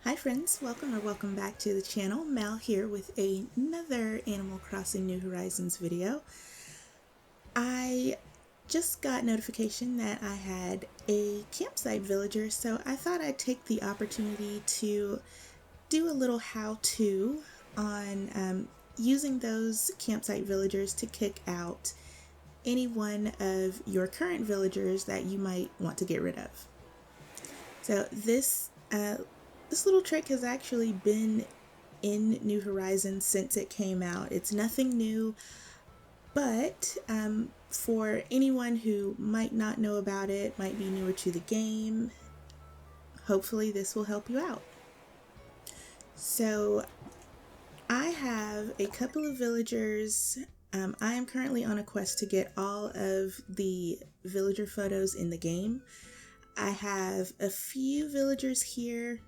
Hi friends, welcome back to the channel. Mal here with another Animal Crossing New Horizons video. I just got notification that I had a campsite villager, so I thought I'd take the opportunity to do a little how-to on using those campsite villagers to kick out any one of your current villagers that you might want to get rid of. So this little trick has actually been in New Horizons since it came out. It's nothing new, but for anyone who might not know about it, might be newer to the game, hopefully this will help you out. So I have a couple of villagers. I am currently on a quest to get all of the villager photos in the game. I have a few villagers here,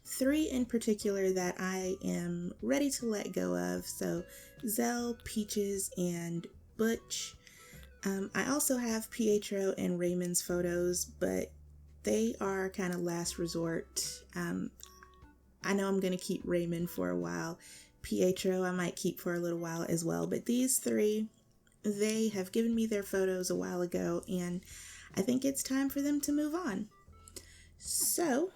3 in particular that I am ready to let go of. So Zell, Peaches, and Butch. I also have Pietro and Raymond's photos, but they are kind of last resort. I know I'm going to keep Raymond for a while. Pietro I might keep for a little while as well, but these 3, they have given me their photos a while ago, and I think it's time for them to move on. So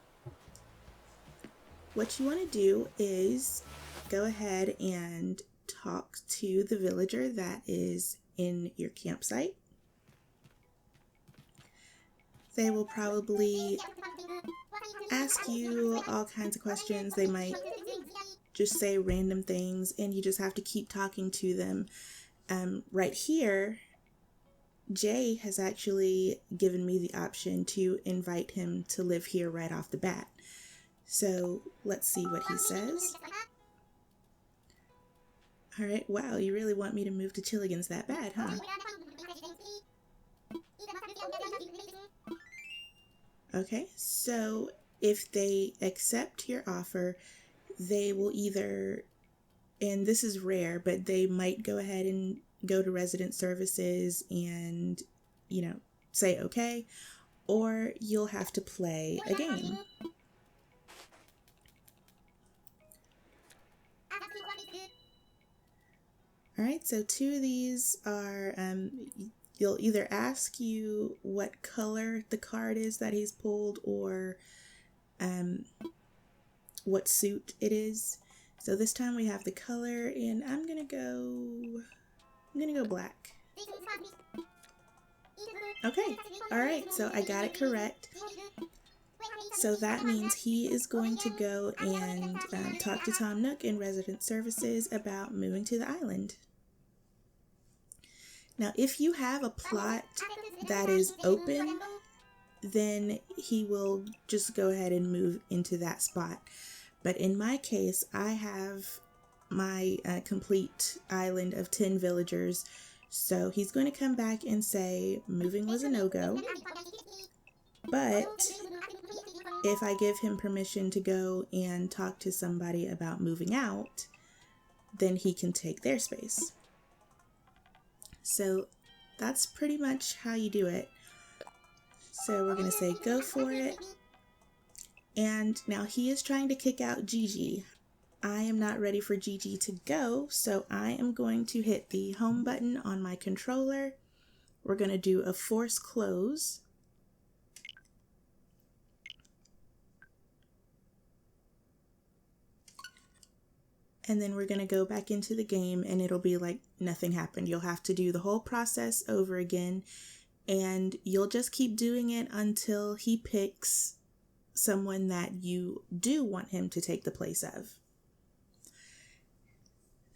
what you want to do is go ahead and talk to the villager that is in your campsite. They will probably ask you all kinds of questions. They might just say random things, and you just have to keep talking to them. Right here, Jay has actually given me the option to invite him to live here right off the bat. So let's see what he says. All right, wow, you really want me to move to Chilligan's that bad, huh? Okay, so if they accept your offer, they will either, and this is rare, but they might go ahead and go to resident services and, say okay, or you'll have to play a game. All right, so 2 of these are, you'll either ask you what color the card is that he's pulled, or what suit it is. So this time we have the color, and I'm gonna go black. Okay, all right, so I got it correct. So that means he is going to go and talk to Tom Nook in Resident Services about moving to the island. Now, if you have a plot that is open, then he will just go ahead and move into that spot. But in my case, I have my complete island of 10 villagers, so he's going to come back and say moving was a no-go. But if I give him permission to go and talk to somebody about moving out, then he can take their space. So that's pretty much how you do it. So we're going to say go for it. And now he is trying to kick out Gigi. I am not ready for Gigi to go, so I am going to hit the home button on my controller. We're going to do a force close. And then we're going to go back into the game, and it'll be like nothing happened. You'll have to do the whole process over again, and you'll just keep doing it until he picks someone that you do want him to take the place of.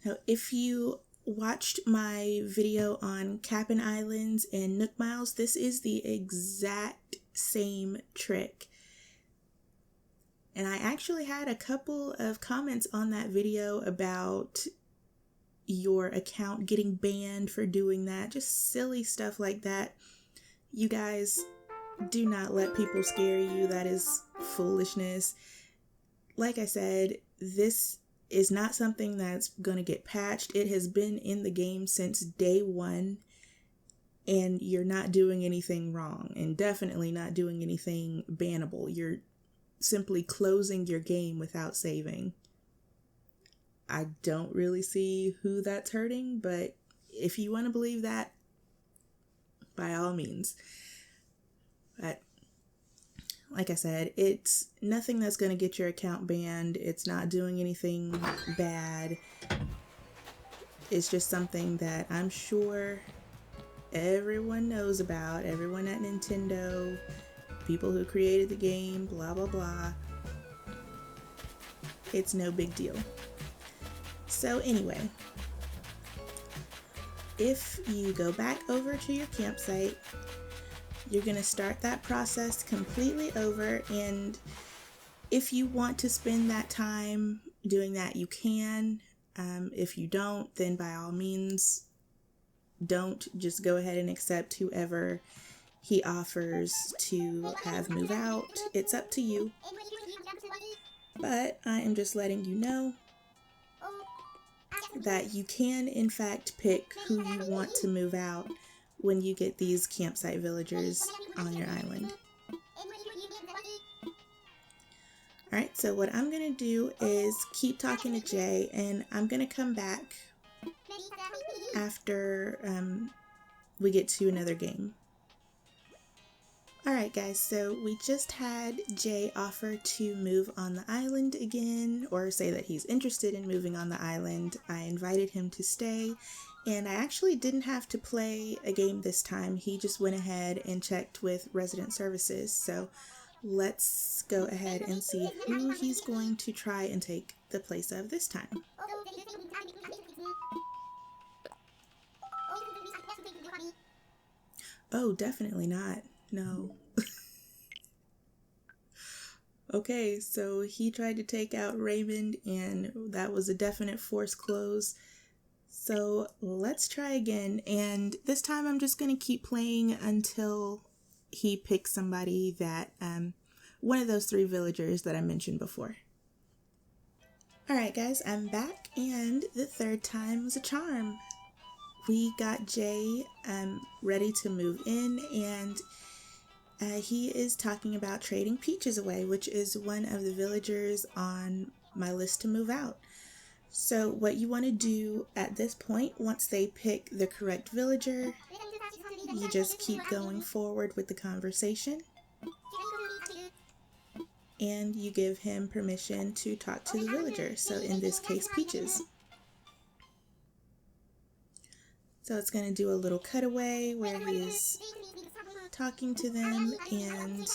Now, if you watched my video on Cap'n Islands and Nook Miles, this is the exact same trick. And I actually had a couple of comments on that video about your account getting banned for doing that. Just silly stuff like that. You guys, do not let people scare you. That is foolishness. Like I said, this is not something that's going to get patched. It has been in the game since day 1, and you're not doing anything wrong, and definitely not doing anything bannable. You're simply closing your game without saving. I don't really see who that's hurting, but if you want to believe that, by all means. But like I said, it's nothing that's going to get your account banned. It's not doing anything bad. It's just something that I'm sure everyone knows about. Everyone at Nintendo, people who created the game, blah, blah, blah. It's no big deal. So anyway, if you go back over to your campsite, you're going to start that process completely over, and if you want to spend that time doing that, you can. If you don't, then by all means, don't. Just go ahead and accept whoever he offers to have move out. It's up to you. But I am just letting you know that you can, in fact, pick who you want to move out when you get these campsite villagers on your island. Alright, so what I'm going to do is keep talking to Jay, and I'm going to come back after we get to another game. Alright guys, so we just had Jay offer to move on the island again, or say that he's interested in moving on the island. I invited him to stay, and I actually didn't have to play a game this time. He just went ahead and checked with resident services. So let's go ahead and see who he's going to try and take the place of this time. Oh, definitely not. No. Okay, so he tried to take out Raymond, and that was a definite forced close. So let's try again, and this time I'm just going to keep playing until he picks somebody that, one of those 3 villagers that I mentioned before. Alright guys, I'm back, and the 3rd time was a charm. We got Jay ready to move in, and he is talking about trading Peaches away, which is one of the villagers on my list to move out. So what you want to do at this point, once they pick the correct villager, you just keep going forward with the conversation, and you give him permission to talk to the villager, so in this case Peaches. So it's going to do a little cutaway where he's talking to them, and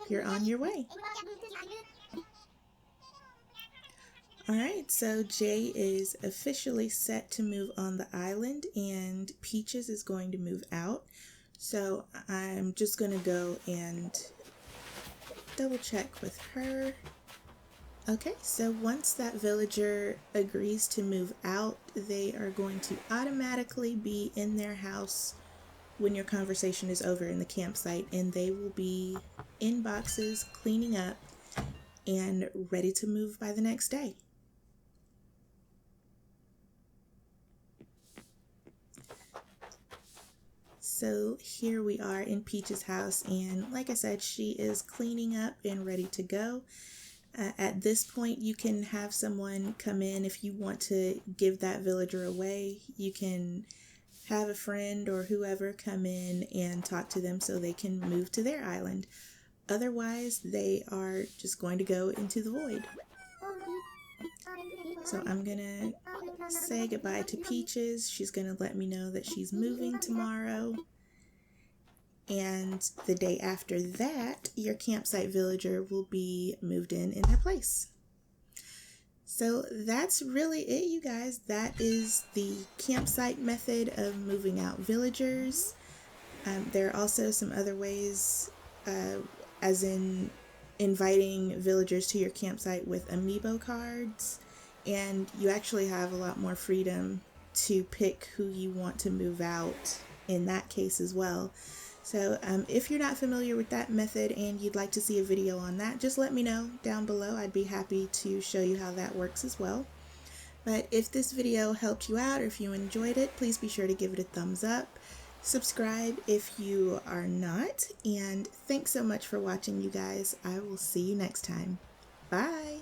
you're on your way. Alright, so Jay is officially set to move on the island, and Peaches is going to move out. So I'm just going to go and double check with her. Okay, so once that villager agrees to move out, they are going to automatically be in their house when your conversation is over in the campsite, and they will be in boxes, cleaning up, and ready to move by the next day. So here we are in Peach's house, and like I said, she is cleaning up and ready to go. At this point, you can have someone come in if you want to give that villager away. You can have a friend or whoever come in and talk to them so they can move to their island. Otherwise, they are just going to go into the void. So I'm gonna say goodbye to Peaches. She's gonna let me know that she's moving tomorrow. And the day after that, your campsite villager will be moved in their place. So that's really it, you guys. That is the campsite method of moving out villagers. There are also some other ways, as in inviting villagers to your campsite with amiibo cards, and you actually have a lot more freedom to pick who you want to move out in that case as well. So if you're not familiar with that method and you'd like to see a video on that, just let me know down below. I'd be happy to show you how that works as well. But if this video helped you out, or if you enjoyed it, please be sure to give it a thumbs up. Subscribe if you are not. And thanks so much for watching, you guys. I will see you next time. Bye.